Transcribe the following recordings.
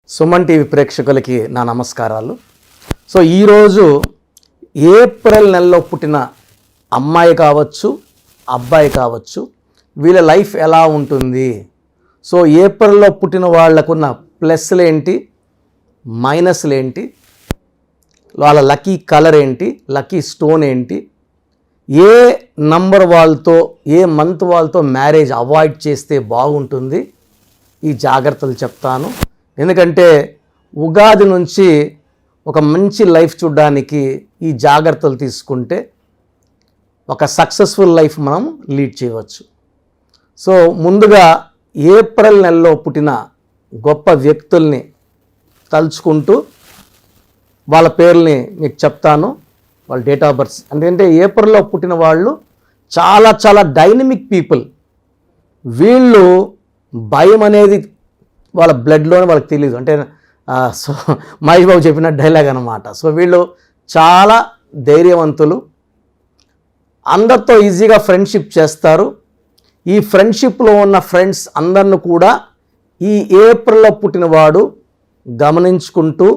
Suman TV ప్రేక్షకులకి నా నమస్కారాలు. సో ఈరోజు ఏప్రిల్ నెలలో పుట్టిన అమ్మాయి కావచ్చు, అబ్బాయి కావచ్చు, వీళ్ళ లైఫ్ ఎలా ఉంటుంది, సో ఏప్రిల్లో పుట్టిన వాళ్ళకున్న ప్లస్లు ఏంటి, మైనస్లు ఏంటి, వాళ్ళ లక్కీ కలర్ ఏంటి, లక్కీ స్టోన్ ఏంటి, ఏ నంబర్ వాళ్ళతో, ఏ మంత్ వాళ్ళతో మ్యారేజ్ అవాయిడ్ చేస్తే బాగుంటుంది, ఈ జాగ్రత్తలు చెప్తాను. ఎందుకంటే ఉగాది నుంచి ఒక మంచి లైఫ్ చూడడానికి ఈ జాగ్రత్తలు తీసుకుంటే ఒక సక్సెస్ఫుల్ లైఫ్ మనం లీడ్ చేయవచ్చు. సో ముందుగా ఏప్రిల్ నెలలో పుట్టిన గొప్ప వ్యక్తుల్ని తలుచుకుంటూ వాళ్ళ పేర్లని మీకు చెప్తాను, వాళ్ళ డేట్ ఆఫ్ బర్త్. ఎందుకంటే ఏప్రిల్లో పుట్టిన వాళ్ళు చాలా చాలా డైనమిక్ పీపుల్. వీళ్ళు భయం అనేది వాళ్ళ బ్లడ్లోనే వాళ్ళకి తెలియదు. అంటే సో మహేష్ బాబు చెప్పిన డైలాగ్ అనమాట. సో వీళ్ళు చాలా ధైర్యవంతులు, అందరితో ఈజీగా ఫ్రెండ్షిప్ చేస్తారు. ఈ ఫ్రెండ్షిప్లో ఉన్న ఫ్రెండ్స్ అందరిని కూడా ఈ ఏప్రిల్లో పుట్టినవాడు గమనించుకుంటూ,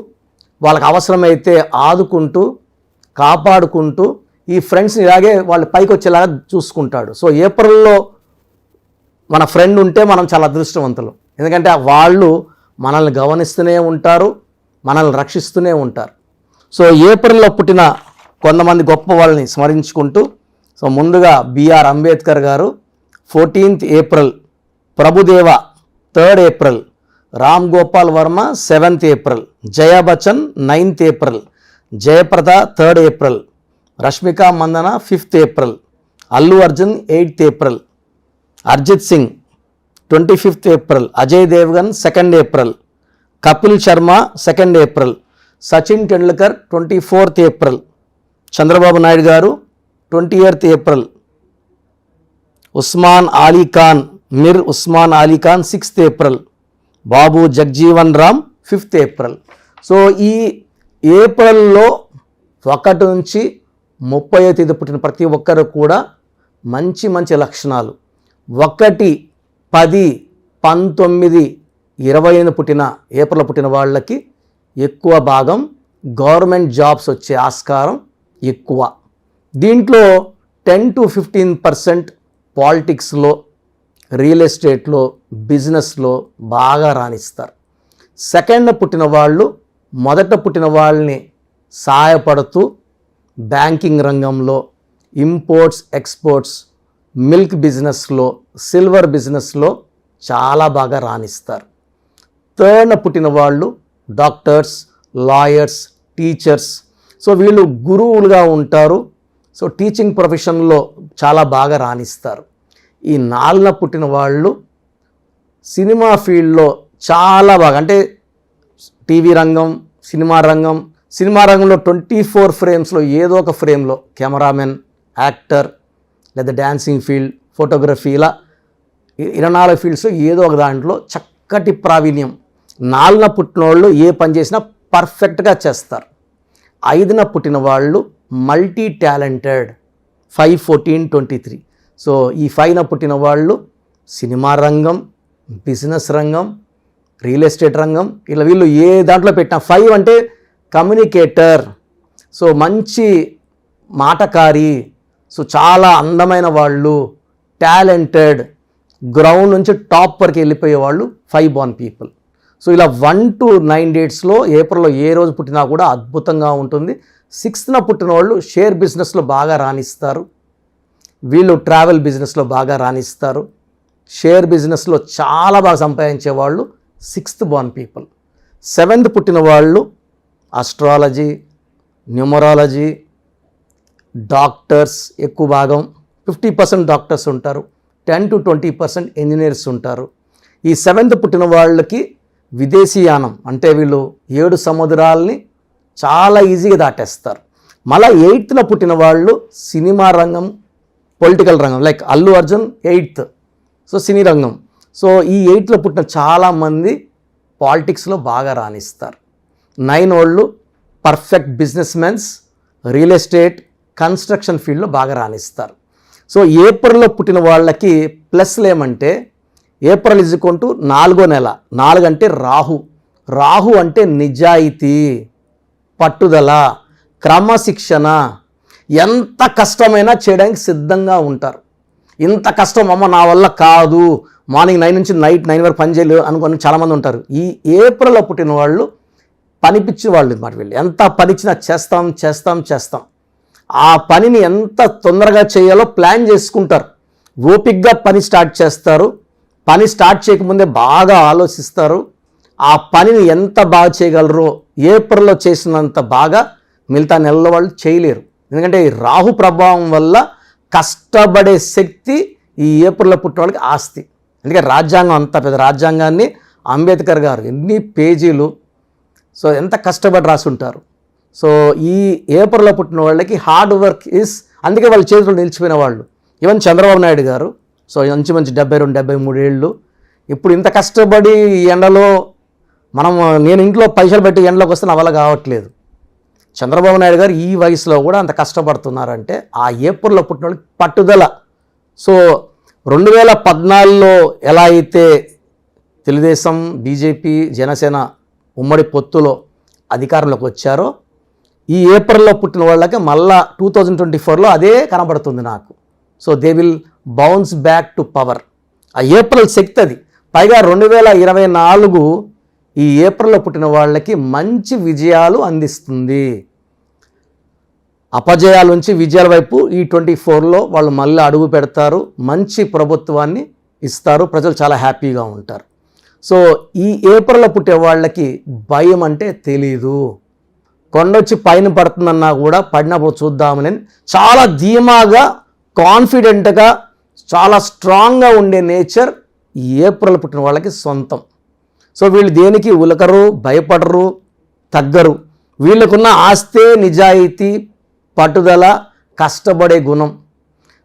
వాళ్ళకి అవసరమైతే ఆదుకుంటూ, కాపాడుకుంటూ ఈ ఫ్రెండ్స్ని ఇలాగే వాళ్ళు పైకి వచ్చేలాగా చూసుకుంటాడు. సో ఏప్రిల్లో మన ఫ్రెండ్ ఉంటే మనం చాలా అదృష్టవంతులు. ఎందుకంటే వాళ్ళు మనల్ని గమనిస్తూనే ఉంటారు, మనల్ని రక్షిస్తూనే ఉంటారు. సో ఏప్రిల్లో పుట్టిన కొంతమంది గొప్ప వాళ్ళని స్మరించుకుంటూ, సో ముందుగా BR Ambedkar garu 14th April, Prabhudeva 3rd April, Ram Gopal Varma 7th April, Jaya Bachchan 9th April, Jayaprada 3rd April, Rashmika Mandanna 5th April, Allu Arjun 8th April, Arijit Singh 25th April, Ajay Devgan 2nd April, Kapil Sharma 2nd April, Sachin Tendulkar 24th April, Chandrababu Naidu garu 28th April, Osman Ali Khan, Mir Osman Ali Khan 6th April, Babu Jagjivan Ram 5th April. So ఈ ఏప్రిల్లో 1 నుంచి 30వ తేదీ పుట్టిన ప్రతి ఒక్కరు కూడా మంచి మంచి లక్షణాలు. 1, 10, 19, 20 పుట్టిన ఏప్రిల్లో పుట్టిన వాళ్ళకి ఎక్కువ భాగం గవర్నమెంట్ జాబ్స్ వచ్చే ఆస్కారం ఎక్కువ. దీంట్లో 10 to 15% పాలిటిక్స్లో, రియల్ ఎస్టేట్లో, బిజినెస్లో బాగా రాణిస్తారు. 2nd పుట్టిన వాళ్ళు మొదట పుట్టిన వాళ్ళని సహాయపడుతూ బ్యాంకింగ్ రంగంలో, ఇంపోర్ట్స్ ఎక్స్పోర్ట్స్, మిల్క్ బిజినెస్లో, సిల్వర్ బిజినెస్లో చాలా బాగా రాణిస్తారు. 3rd పుట్టిన వాళ్ళు డాక్టర్స్, లాయర్స్, టీచర్స్. సో వీళ్ళు గురువులుగా ఉంటారు. సో టీచింగ్ ప్రొఫెషన్లో చాలా బాగా రాణిస్తారు. ఈ 4వ పుట్టిన వాళ్ళు సినిమా ఫీల్డ్లో చాలా బాగా, అంటే టీవీ రంగం, సినిమా రంగంలో 24 ఫ్రేమ్స్లో ఏదో ఒక ఫ్రేమ్లో కెమెరామెన్, యాక్టర్, లేదా డ్యాన్సింగ్ ఫీల్డ్, ఫోటోగ్రఫీ, ఇలా 24 ఫీల్డ్స్ ఏదో ఒక దాంట్లో చక్కటి ప్రావీణ్యం. 4వ పుట్టిన వాళ్ళు ఏ పని చేసినా పర్ఫెక్ట్గా చేస్తారు. 5వ పుట్టిన వాళ్ళు మల్టీ టాలెంటెడ్, 5, 14, 23. సో ఈ 5వ పుట్టిన వాళ్ళు సినిమా రంగం, బిజినెస్ రంగం, రియల్ ఎస్టేట్ రంగం, ఇలా వీళ్ళు ఏ దాంట్లో పెట్టినా 5 అంటే కమ్యూనికేటర్, సో మంచి మాటకారి, సో చాలా అందమైన వాళ్ళు, టాలెంటెడ్, గ్రౌండ్ నుంచి టాప్ వరకు వెళ్ళిపోయే వాళ్ళు 5 born పీపుల్. సో ఇలా 1 to 9 డేట్స్లో ఏప్రిల్లో ఏ రోజు పుట్టినా కూడా అద్భుతంగా ఉంటుంది. 6th పుట్టిన వాళ్ళు షేర్ బిజినెస్లో బాగా రాణిస్తారు. వీళ్ళు ట్రావెల్ బిజినెస్లో బాగా రాణిస్తారు. షేర్ బిజినెస్లో చాలా బాగా సంపాదించే వాళ్ళు 6th born పీపుల్. 7th పుట్టిన వాళ్ళు ఆస్ట్రాలజీ, న్యూమరాలజీ, డాక్టర్స్ ఎక్కువ భాగం, 50% డాక్టర్స్ ఉంటారు, 10 to 20% ఇంజనీర్స్ ఉంటారు. ఈ 7th పుట్టిన వాళ్ళకి విదేశీయానం, అంటే వీళ్ళు 7 సముద్రాలని చాలా ఈజీగా దాటేస్తారు. మళ్ళీ 8th పుట్టిన వాళ్ళు సినిమా రంగం, పొలిటికల్ రంగం, like Allu Arjun 8th, so cine రంగం. సో ఈ 8th పుట్టిన చాలామంది పాలిటిక్స్లో బాగా రాణిస్తారు. 9 వాళ్ళు perfect business mens, real estate, construction ఫీల్డ్లో బాగా రాణిస్తారు. సో ఏప్రిల్లో పుట్టిన వాళ్ళకి ప్లస్లు ఏమంటే ఏప్రిల్ = 4వ నెల, 4 అంటే రాహు, రాహు అంటే నిజాయితీ, పట్టుదల, క్రమశిక్షణ, ఎంత కష్టమైనా చేయడానికి సిద్ధంగా ఉంటారు. ఇంత కష్టం అమ్మ నా వల్ల కాదు, మార్నింగ్ 9 నుంచి నైట్ 9 వరకు పని చేయలేదు అనుకుని చాలామంది ఉంటారు. ఈ ఏప్రిల్లో పుట్టిన వాళ్ళు పనిపిచ్చిన వాళ్ళు మాట. వీళ్ళు ఎంత పనిచ్చినా చేస్తాం. ఆ పనిని ఎంత తొందరగా చేయాలో ప్లాన్ చేసుకుంటారు. ఓపిక్గా పని స్టార్ట్ చేస్తారు. పని స్టార్ట్ చేయకముందే బాగా ఆలోచిస్తారు. ఆ పనిని ఎంత బాగా చేయగలరో ఏప్రిల్లో చేసినంత బాగా మిగతా నెలలో వాళ్ళు చేయలేరు. ఎందుకంటే ఈ రాహు ప్రభావం వల్ల కష్టపడే శక్తి ఈ ఏప్రిల్లో పుట్టిన వాళ్ళకి ఆస్తి. అందుకే రాజ్యాంగం, అంత పెద్ద రాజ్యాంగాన్ని అంబేద్కర్ గారు ఎన్ని పేజీలు, సో ఎంత కష్టపడి రాసి ఉంటారు. సో ఈ ఏప్రిల్లో పుట్టిన వాళ్ళకి హార్డ్ వర్క్ ఈజ్, అందుకే వాళ్ళ చేతులు నిలిచిపోయిన వాళ్ళు. ఈవెన్ చంద్రబాబు నాయుడు గారు, సో మంచి 72-73 ఏళ్ళు, ఇప్పుడు ఇంత కష్టపడి ఎండలో నేను ఇంట్లో పైసలు పెట్టి ఎండలోకి వస్తే నా వల్ల కావట్లేదు. చంద్రబాబు నాయుడు గారు ఈ వయసులో కూడా అంత కష్టపడుతున్నారంటే ఆ ఏప్రిల్లో పుట్టిన వాళ్ళకి పట్టుదల. సో 2014లో ఎలా అయితే తెలుగుదేశం, బీజేపీ, జనసేన ఉమ్మడి పొత్తులో అధికారంలోకి వచ్చారో, ఈ ఏప్రిల్లో పుట్టిన వాళ్ళకి మళ్ళా 2024లో అదే కనబడుతుంది నాకు. So they will bounce back to power. ఆ ఏప్రిల్ శక్తి అది. పైగా 2024 ఈ ఏప్రిల్లో పుట్టిన వాళ్ళకి మంచి విజయాలు అందిస్తుంది. అపజయాల నుంచి విజయాల వైపు ఈ 24లో వాళ్ళు మళ్ళీ అడుగు పెడతారు. మంచి ప్రభుత్వాన్ని ఇస్తారు. ప్రజలు చాలా హ్యాపీగా ఉంటారు. సో ఈ ఏప్రిల్లో పుట్టే వాళ్ళకి భయం అంటే తెలీదు. కొండొచ్చి పైన పడుతుందన్నా కూడా పడినప్పుడు చూద్దామని చాలా ధీమాగా, కాన్ఫిడెంట్గా, చాలా స్ట్రాంగ్గా ఉండే నేచర్ ఈ ఏప్రిల్ పుట్టిన వాళ్ళకి సొంతం. సో వీళ్ళు దేనికి ఉలకరు, భయపడరు, తగ్గరు. వీళ్ళకున్న ఆస్తే నిజాయితీ, పట్టుదల, కష్టపడే గుణం.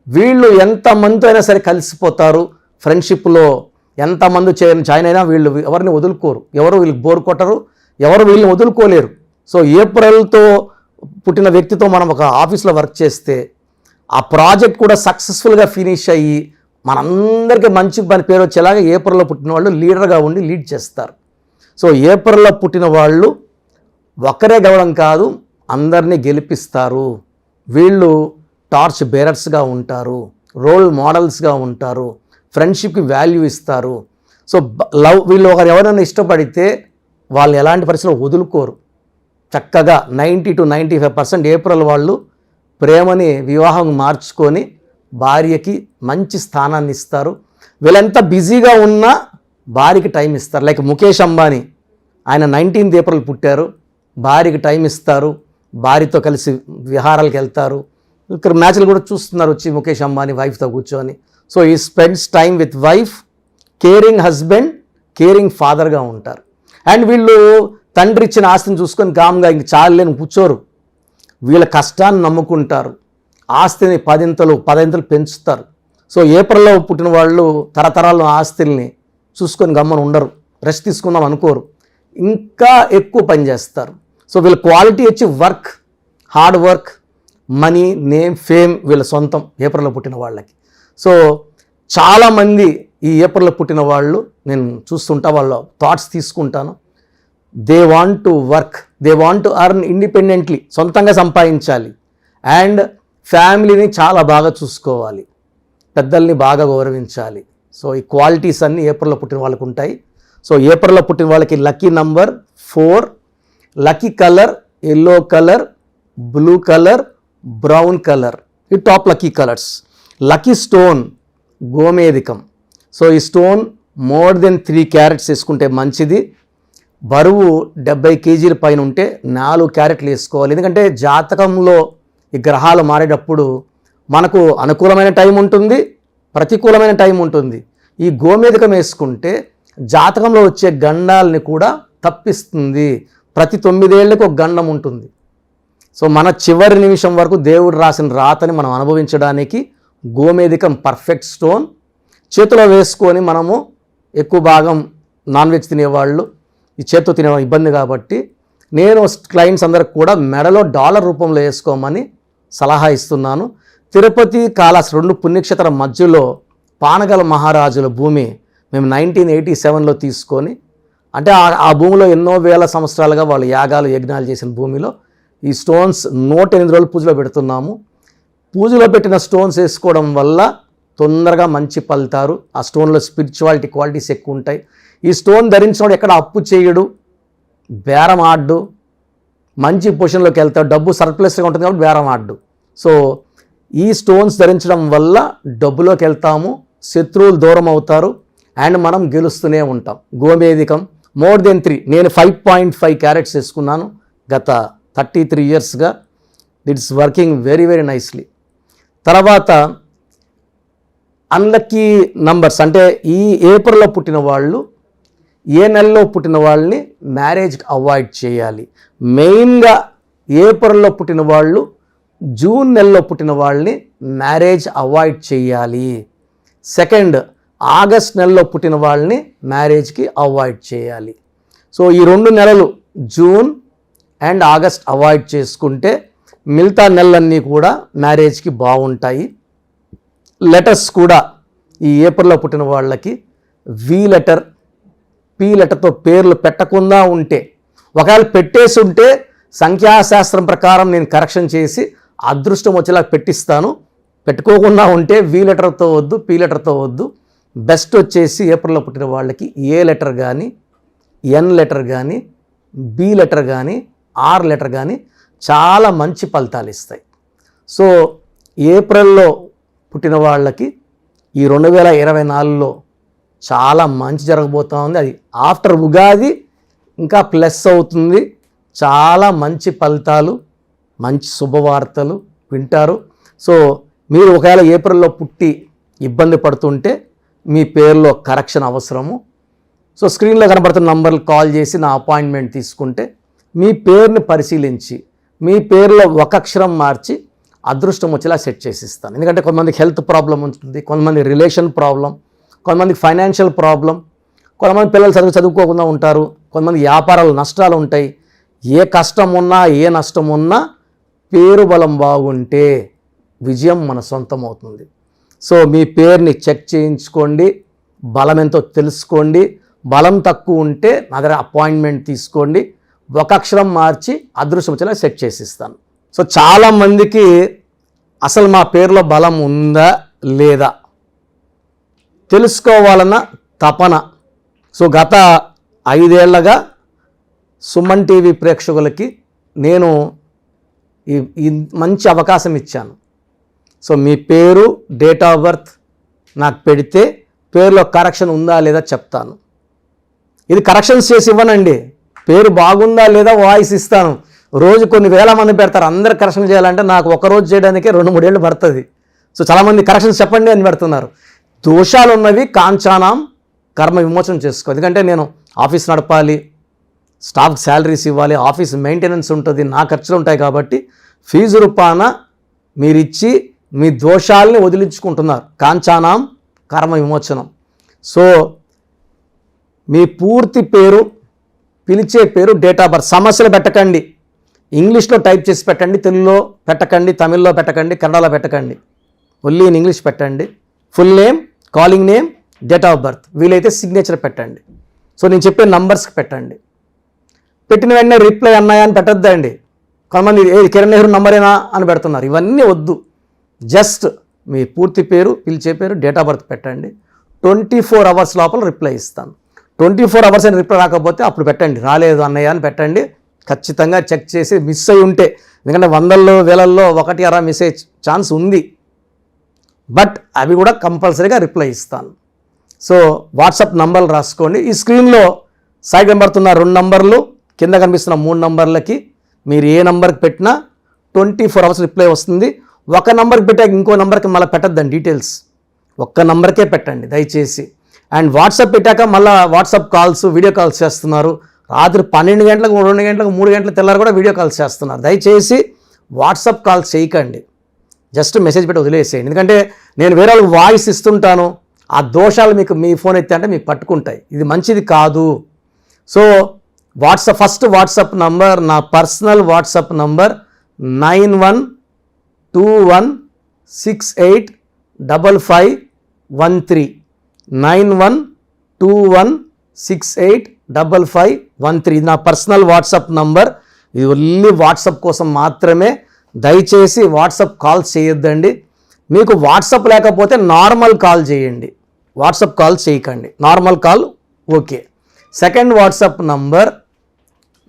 వీళ్ళు ఎంతమందితో అయినా సరే కలిసిపోతారు. ఫ్రెండ్షిప్లో ఎంతమంది జాయిన్ అయినా వీళ్ళు ఎవరిని వదులుకోరు. ఎవరు వీళ్ళకి బోర్ కొట్టరు, ఎవరు వీళ్ళని వదులుకోలేరు. సో ఏప్రిల్తో పుట్టిన వ్యక్తితో మనం ఒక ఆఫీస్లో వర్క్ చేస్తే ఆ ప్రాజెక్ట్ కూడా సక్సెస్ఫుల్గా ఫినిష్ అయ్యి మనందరికీ మంచి పేరు వచ్చేలాగా ఏప్రిల్లో పుట్టిన వాళ్ళు లీడర్గా ఉండి లీడ్ చేస్తారు. సో ఏప్రిల్లో పుట్టిన వాళ్ళు ఒకరే గెలవడం కాదు, అందరినీ గెలిపిస్తారు. వీళ్ళు టార్చ్ బేరర్స్గా ఉంటారు, రోల్ మోడల్స్గా ఉంటారు, ఫ్రెండ్షిప్కి వాల్యూ ఇస్తారు. సో వీళ్ళు ఎవరైనా ఇష్టపడితే వాళ్ళు ఎలాంటి పరిస్థితుల్లో వదులుకోరు. చక్కగా 90 to 95% ఏప్రిల్ వాళ్ళు ప్రేమని వివాహం మార్చుకొని భార్యకి మంచి స్థానాన్ని ఇస్తారు. వీళ్ళంతా బిజీగా ఉన్నా భార్యకి టైం ఇస్తారు. లైక్ ముఖేష్ అంబానీ, ఆయన 19th ఏప్రిల్ పుట్టారు. భార్యకి టైం ఇస్తారు, భార్యతో కలిసి విహారాలకు వెళ్తారు. ఇక్కడ మ్యాచ్లు కూడా చూస్తున్నారు వచ్చి ముఖేష్ అంబానీ వైఫ్తో కూర్చొని. సో ఈ spends time with wife, caring husband, caring ఫాదర్గా ఉంటారు. అండ్ వీళ్ళు తండ్రి ఇచ్చిన ఆస్తిని చూసుకొని కామ్గా ఇంక చాలేని కూర్చోరు. వీళ్ళ కష్టాన్ని నమ్ముకుంటారు. ఆస్తిని 10 పెంచుతారు. సో ఏప్రిల్లో పుట్టిన వాళ్ళు తరతరాల ఆస్తుల్ని చూసుకొని గమ్మన ఉండరు, రెస్ట్ తీసుకుందాం అనుకోరు, ఇంకా ఎక్కువ పని చేస్తారు. సో వీళ్ళ క్వాలిటీ వచ్చి work, hard work, money, name, fame వీళ్ళ సొంతం ఏప్రిల్లో పుట్టిన వాళ్ళకి. సో చాలామంది ఈ ఏప్రిల్లో పుట్టిన వాళ్ళు నేను చూస్తుంటా, వాళ్ళ థాట్స్ తీసుకుంటాను. They want to work, they want to earn independently, సొంతంగా సంపాదించాలి. అండ్ ఫ్యామిలీని చాలా బాగా చూసుకోవాలి, పెద్దల్ని బాగా గౌరవించాలి. సో ఈ క్వాలిటీస్ అన్నీ ఏప్రిల్లో పుట్టిన వాళ్ళకు ఉంటాయి. సో ఏప్రిల్లో పుట్టిన వాళ్ళకి lucky number 4, lucky colour yellow colour, blue colour, brown colour, ఈ top lucky colours. Lucky stone గోమేధికం. సో ఈ స్టోన్ మోర్ దెన్ 3 క్యారెట్స్ వేసుకుంటే మంచిది. బరువు 70 kg పైన ఉంటే 4 క్యారెట్లు వేసుకోవాలి. ఎందుకంటే జాతకంలో ఈ గ్రహాలు మారేటప్పుడు మనకు అనుకూలమైన టైం ఉంటుంది, ప్రతికూలమైన టైం ఉంటుంది. ఈ గోమేధికం వేసుకుంటే జాతకంలో వచ్చే గండాలని కూడా తప్పిస్తుంది. ప్రతి 9 ఏళ్ళకి ఒక గండం ఉంటుంది. సో మన చివరి నిమిషం వరకు దేవుడు రాసిన రాతని మనం అనుభవించడానికి గోమేధికం పర్ఫెక్ట్ స్టోన్. చేతిలో వేసుకొని మనము ఎక్కువ భాగం నాన్ వెజ్ తినేవాళ్ళు ఈ చేతితో తినే ఇబ్బంది కాబట్టి నేను క్లయింట్స్ అందరికి కూడా మెడలో డాలర్ రూపంలో వేసుకోమని సలహా ఇస్తున్నాను. తిరుపతి, కాళహస్తి 2 పుణ్యక్షేత్రాల మధ్యలో పానగల మహారాజుల భూమి మేము 1987లో తీసుకొని అంటే ఆ భూమిలో ఎన్నో వేల సంవత్సరాలుగా వాళ్ళు యాగాలు యజ్ఞాలు చేసిన భూమిలో ఈ స్టోన్స్ 108 రోజులు పూజలో పెడుతున్నాము. పూజలో పెట్టిన స్టోన్స్ వేసుకోవడం వల్ల తొందరగా మంచి ఫలితాలు, ఆ స్టోన్లో స్పిరిచువాలిటీ క్వాలిటీస్ ఎక్కువ ఉంటాయి. ఈ స్టోన్ ధరించినోడు ఎక్కడ అప్పు చేయడు, బేరం ఆడ్డు, మంచి పొజిషన్లోకి వెళ్తాడు, డబ్బు సర్ప్లస్గా ఉంటుంది కాబట్టి బేరం ఆడ్డు. సో ఈ స్టోన్స్ ధరించడం వల్ల డబ్బులోకి వెళ్తాము, శత్రువులు దూరం అవుతారు అండ్ మనం గెలుస్తూనే ఉంటాం. గోమేధికం మోర్ దెన్ 3, నేను 5.5 క్యారెట్స్ వేసుకున్నాను గత 33 ఇయర్స్గా. It's working very very nicely. తర్వాత అన్లక్కీ నంబర్స్ అంటే ఈ ఏప్రిల్లో పుట్టిన వాళ్ళు, ఏ నెలలో పుట్టిన వాళ్ళని మ్యారేజ్కి అవాయిడ్ చేయాలి. మెయిన్గా ఏప్రిల్లో పుట్టిన వాళ్ళు, జూన్ నెలలో పుట్టిన వాళ్ళని మ్యారేజ్ అవాయిడ్ చేయాలి. సెకండ్, ఆగస్ట్ నెలలో పుట్టిన వాళ్ళని మ్యారేజ్కి అవాయిడ్ చేయాలి. సో ఈ 2 నెలలు జూన్ అండ్ ఆగస్ట్ అవాయిడ్ చేసుకుంటే మిగతా నెలలన్నీ కూడా మ్యారేజ్కి బాగుంటాయి. లెటర్స్ కూడా ఈ ఏప్రిల్లో పుట్టిన వాళ్ళకి వి లెటర్, పి లెటర్తో పేర్లు పెట్టకుండా ఉంటే, ఒకవేళ పెట్టేసి ఉంటే సంఖ్యాశాస్త్రం ప్రకారం నేను కరెక్షన్ చేసి అదృష్టం వచ్చేలా పెట్టిస్తాను. పెట్టుకోకుండా ఉంటే వి లెటర్తో వద్దు, పి లెటర్తో వద్దు. బెస్ట్ వచ్చేసి ఏప్రిల్లో పుట్టిన వాళ్ళకి ఏ లెటర్ కానీ, ఎన్ లెటర్ కానీ, బి లెటర్ కానీ, ఆర్ లెటర్ కానీ చాలా మంచి ఫలితాలు ఇస్తాయి. సో ఏప్రిల్లో పుట్టిన వాళ్ళకి ఈ 2024లో చాలా మంచి జరగబోతూ ఉంది. అది ఆఫ్టర్ ఉగాది ఇంకా ప్లస్ అవుతుంది. చాలా మంచి ఫలితాలు, మంచి శుభవార్తలు వింటారు. సో మీరు ఒకవేళ ఏప్రిల్లో పుట్టి ఇబ్బంది పడుతుంటే మీ పేరులో కరెక్షన్ అవసరము. సో స్క్రీన్లో కనబడుతున్న నంబర్లు కాల్ చేసి నా అపాయింట్మెంట్ తీసుకుంటే మీ పేరుని పరిశీలించి మీ పేరులో ఒక అక్షరం మార్చి అదృష్టం వచ్చేలా సెట్ చేసి ఇస్తాను. ఎందుకంటే కొంతమందికి హెల్త్ ప్రాబ్లం ఉంటుంది, కొంతమంది రిలేషన్ ప్రాబ్లం, కొంతమందికి ఫైనాన్షియల్ ప్రాబ్లం, కొంతమంది పిల్లలు చదువుకోకుండా ఉంటారు, కొంతమంది వ్యాపారాలు నష్టాలు ఉంటాయి. ఏ కష్టం ఉన్నా ఏ నష్టం ఉన్నా పేరు బలం బాగుంటే విజయం మన సొంతం అవుతుంది. సో మీ పేరుని చెక్ చేయించుకోండి, బలం ఎంతో తెలుసుకోండి. బలం తక్కువ ఉంటే నా దగ్గర అపాయింట్మెంట్ తీసుకోండి, ఒక అక్షరం మార్చి అదృష్టం వచ్చేలా సెట్ చేసి ఇస్తాను. సో చాలామందికి అసలు మా పేరులో బలం ఉందా లేదా తెలుసుకోవాలన్న తపన. సో గత 5 ఏళ్లుగా సుమన్ టీవీ ప్రేక్షకులకి నేను ఈ మంచి అవకాశం ఇచ్చాను. సో మీ పేరు, డేట్ ఆఫ్ బర్త్ నాకు పెడితే పేరులో కరెక్షన్ ఉందా లేదా చెప్తాను. ఇది కరెక్షన్స్ చేసి ఇవ్వనండి, పేరు బాగుందా లేదా వాయిస్ ఇస్తాను. రోజు కొన్ని వేల మంది పెడతారు, అందరు కరెక్షన్ చేయాలంటే నాకు ఒకరోజు చేయడానికే 2-3 ఏళ్ళు పడుతుంది. సో చాలామంది కరెక్షన్స్ చెప్పండి అని పెడుతున్నారు. దోషాలు ఉన్నవి కాంచానాం కర్మ విమోచన చేసుకో. ఎందుకంటే నేను ఆఫీస్ నడపాలి, స్టాఫ్కి శాలరీస్ ఇవ్వాలి, ఆఫీస్ మెయింటెనెన్స్ ఉంటుంది, నా ఖర్చులు ఉంటాయి. కాబట్టి ఫీజు రూపాన మీరిచ్చి మీ దోషాలని వదిలించుకుంటున్నారు. కాంచానాం కర్మ విమోచనం. సో మీ పూర్తి పేరు, పిలిచే పేరు, డేట్ ఆఫ్ బర్త్, సమస్యలు పెట్టకండి. ఇంగ్లీష్లో టైప్ చేసి పెట్టండి, తెలుగులో పెట్టకండి, తమిళ్లో పెట్టకండి, కన్నడలో పెట్టకండి. ఓన్లీ ఇన్ ఇంగ్లీష్ పెట్టండి. Full name, calling name, date of birth, వీలైతే సిగ్నేచర్ పెట్టండి. సో నేను చెప్పే నంబర్స్కి పెట్టండి. పెట్టిన వెంటనే రిప్లై అన్నాయా అని పెట్టద్దండి. కొంతమంది కిరణ్ నెహ్రూ నంబరేనా అని పెడుతున్నారు. ఇవన్నీ వద్దు. జస్ట్ మీ పూర్తి పేరు, పిలిచే పేరు, డేట్ ఆఫ్ బర్త్ పెట్టండి. 24 అవర్స్ లోపల రిప్లై ఇస్తాను. 24 అవర్స్ అని రిప్లై రాకపోతే అప్పుడు పెట్టండి, రాలేదు అన్నయ్య అని పెట్టండి. ఖచ్చితంగా చెక్ చేసి మిస్ అయి ఉంటే, ఎందుకంటే 100ల్లో 1000ల్లో 1 అలా మిస్ అయ్యే ఛాన్స్ ఉంది, బట్ అవి కూడా కంపల్సరీగా రిప్లై ఇస్తాను. సో వాట్సాప్ నంబర్లు రాసుకోండి. ఈ స్క్రీన్లో సైడ్ కనబడుతున్న 2 నంబర్లు, కింద కనిపిస్తున్న 3 నంబర్లకి మీరు ఏ నంబర్కి పెట్టినా 24 అవర్స్ రిప్లై వస్తుంది. ఒక నంబర్కి పెట్టాక ఇంకో నంబర్కి మళ్ళీ పెట్టద్దండి డీటెయిల్స్, ఒక్క నంబర్కే పెట్టండి దయచేసి. అండ్ వాట్సాప్ పెట్టాక మళ్ళీ వాట్సాప్ కాల్స్, వీడియో కాల్స్ చేస్తున్నారు. రాత్రి 12 గంటలకు, 2 గంటలకు, 3 గంటల తెల్లారు కూడా వీడియో కాల్స్ చేస్తున్నారు. దయచేసి వాట్సాప్ కాల్స్ చేయకండి, జస్ట్ మెసేజ్ పెట్టి వదిలేసేయండి. ఎందుకంటే నేను వేరే వాళ్ళకి వాయిస్ ఇస్తుంటాను, ఆ దోషాలు మీకు మీ ఫోన్ ఎత్తే అంటే మీకు పట్టుకుంటాయి. ఇది మంచిది కాదు. సో ఫస్ట్ వాట్సాప్ నంబర్, నా పర్సనల్ వాట్సాప్ నంబర్ 9121685513 912168 5513. ఇది నా పర్సనల్ వాట్సాప్ నంబర్. ఇది ఓన్లీ వాట్సాప్ కోసం మాత్రమే. దయచేసి వాట్సాప్ కాల్ చేయొద్దండి. మీకు వాట్సాప్ లేకపోతే నార్మల్ కాల్ చేయండి, వాట్సాప్ కాల్ చేయకండి. Normal call okay. Second WhatsApp number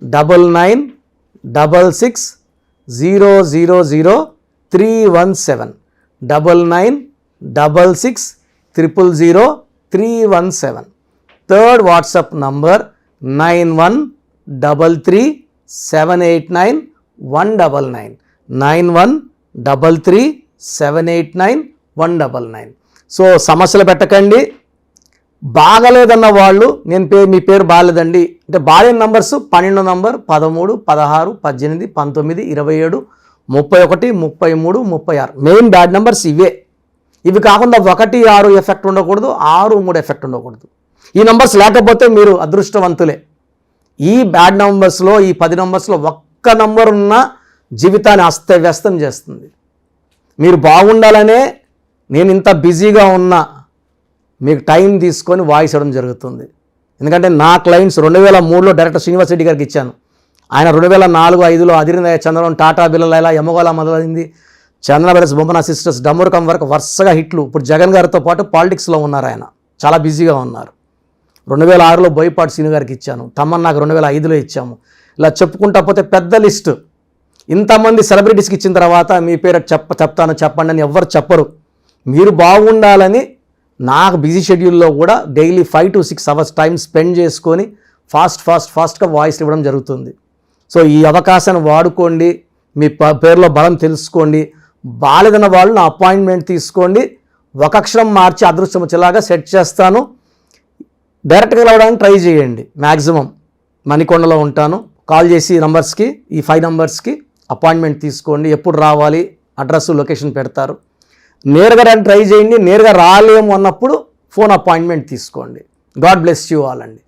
9966000317, 9966000317. Third WhatsApp number 9133789199, 9133789199. So సమస్యలు పెట్టకండి. బాగలేదన్న వాళ్ళు మీ పేరు బాగాలేదండి అంటే బాగాలేని numbers 12 number 13, 16, 18, 19, 27, 31, 33, 36 main bad numbers ఇవే. ఇవి కాకుండా 1, 6 ఎఫెక్ట్ ఉండకూడదు, 6, 3 ఎఫెక్ట్ ఉండకూడదు. ఈ నంబర్స్ లేకపోతే మీరు అదృష్టవంతులే. ఈ బ్యాడ్ నంబర్స్లో, ఈ 10 నంబర్స్లో ఒక్క నంబర్ ఉన్న జీవితాన్ని అస్తవ్యస్తం చేస్తుంది. మీరు బాగుండాలనే నేను ఇంత బిజీగా ఉన్నా మీకు టైం తీసుకొని వాయిస్ ఇవ్వడం జరుగుతుంది. ఎందుకంటే నా క్లయింట్స్ 2003లో డైరెక్టర్ శ్రీనివాస్ రెడ్డి గారికి ఇచ్చాను. ఆయన 2004-05లో అదిరిందయ్య చంద్రబాబు, టాటా బిర్లా, యమగోళ మొదలైంది, చంద్ర బ్రదర్స్, బొమ్మన సిస్టర్స్, డమ్మూరకం వరకు వరుసగా హిట్లు. ఇప్పుడు జగన్ గారితో పాటు పాలిటిక్స్లో ఉన్నారు. ఆయన చాలా బిజీగా ఉన్నారు. 2006లో బోయపాటి శ్రీను గారికి ఇచ్చాను. తమ్మన్నాకు 2005లో ఇచ్చాము. ఇలా చెప్పుకుంటా పోతే పెద్ద లిస్టు. ఇంతమంది సెలబ్రిటీస్కి ఇచ్చిన తర్వాత మీ పేరు చెప్తాను చెప్పండి అని ఎవ్వరు చెప్పరు. మీరు బాగుండాలని నాకు బిజీ షెడ్యూల్లో కూడా daily 5 to 6 hours time spend చేసుకొని ఫాస్ట్గా వాయిస్ ఇవ్వడం జరుగుతుంది. సో ఈ అవకాశాన్ని వాడుకోండి. మీ పేరులో బలం తెలుసుకోండి. బాలేదన్న వాళ్ళు నా అపాయింట్మెంట్ తీసుకోండి. ఒక అక్షరం మార్చి అదృష్టం వచ్చేలాగా సెట్ చేస్తాను. డైరెక్ట్గా రావడానికి ట్రై చేయండి. మ్యాక్సిమం మణికొండలో ఉంటాను. కాల్ చేసి నంబర్స్కి, ఈ 5 నంబర్స్కి అపాయింట్మెంట్ తీసుకోండి. ఎప్పుడు రావాలి, అడ్రస్, లొకేషన్ పెడతారు. నేరుగా ట్రై చేయండి. నేరుగా రాలేము అన్నప్పుడు ఫోన్ అపాయింట్మెంట్ తీసుకోండి. గాడ్ బ్లెస్ యూ ఆల్ అండి.